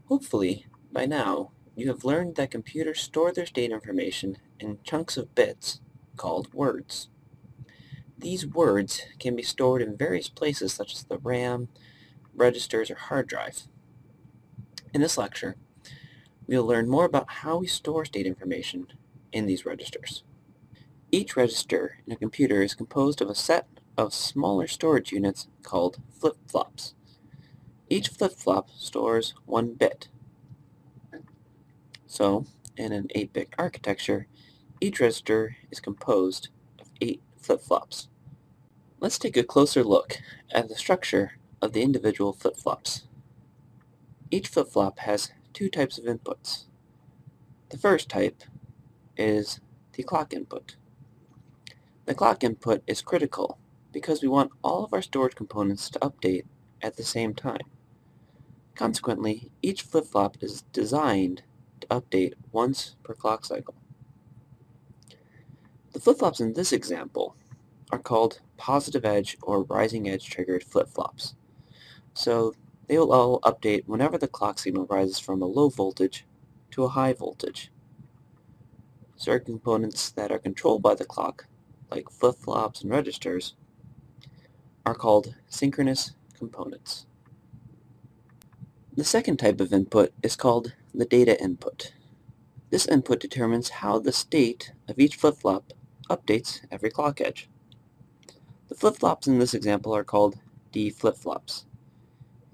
Hopefully, by now, you have learned that computers store their state information in chunks of bits called words. These words can be stored in various places such as the RAM, registers, or hard drive. In this lecture, we will learn more about how we store state information in these registers. Each register in a computer is composed of a set of smaller storage units called flip-flops. Each flip-flop stores 1 bit. So, in an 8-bit architecture, each register is composed of 8 flip-flops. Let's take a closer look at the structure of the individual flip-flops. Each flip-flop has 2 types of inputs. The first type is the clock input. The clock input is critical because we want all of our storage components to update at the same time. Consequently, each flip-flop is designed to update once per clock cycle. The flip-flops in this example are called positive edge or rising edge triggered flip-flops. So they will all update whenever the clock signal rises from a low voltage to a high voltage. Certain components that are controlled by the clock, like flip-flops and registers, are called synchronous components. The second type of input is called the data input. This input determines how the state of each flip-flop updates every clock edge. The flip-flops in this example are called D flip-flops.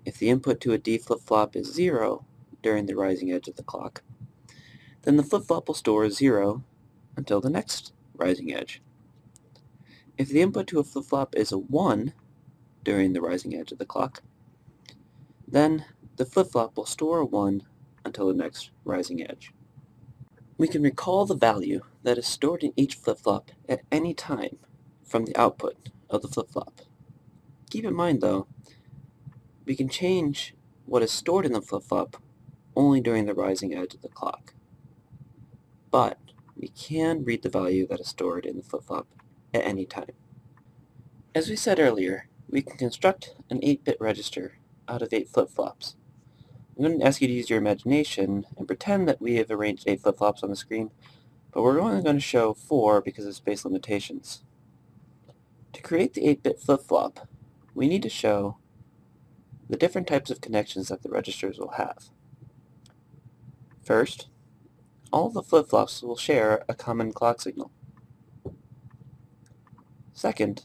If the input to a D flip-flop is 0 during the rising edge of the clock, then the flip-flop will store 0 until the next rising edge. If the input to a flip-flop is a 1 during the rising edge of the clock, then the flip-flop will store a 1 until the next rising edge. We can recall the value that is stored in each flip-flop at any time from the output of the flip-flop. Keep in mind, though, we can change what is stored in the flip-flop only during the rising edge of the clock. But we can read the value that is stored in the flip-flop at any time. As we said earlier, we can construct an 8-bit register out of 8 flip-flops. I'm going to ask you to use your imagination and pretend that we have arranged 8 flip-flops on the screen, but we're only going to show 4 because of space limitations. To create the 8-bit flip-flop, we need to show the different types of connections that the registers will have. First, all of the flip-flops will share a common clock signal. Second,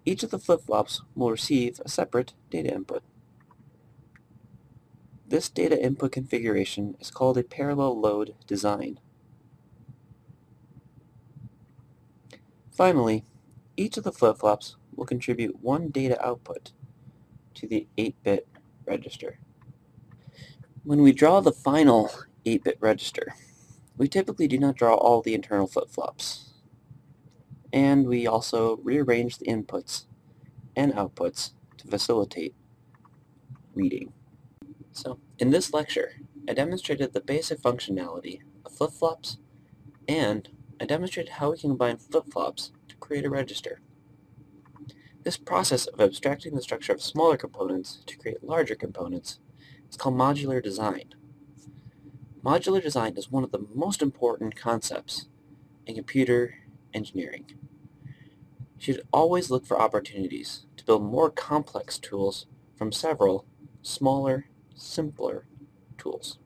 each of the flip-flops will receive a separate data input. This data input configuration is called a parallel load design. Finally, each of the flip-flops will contribute 1 data output to the 8-bit register. When we draw the final 8-bit register, we typically do not draw all the internal flip-flops, and we also rearrange the inputs and outputs to facilitate reading. So, in this lecture, I demonstrated the basic functionality of flip-flops, and I demonstrated how we can combine flip-flops to create a register. This process of abstracting the structure of smaller components to create larger components is called modular design. Modular design is one of the most important concepts in computer engineering. You should always look for opportunities to build more complex tools from several smaller, simpler tools.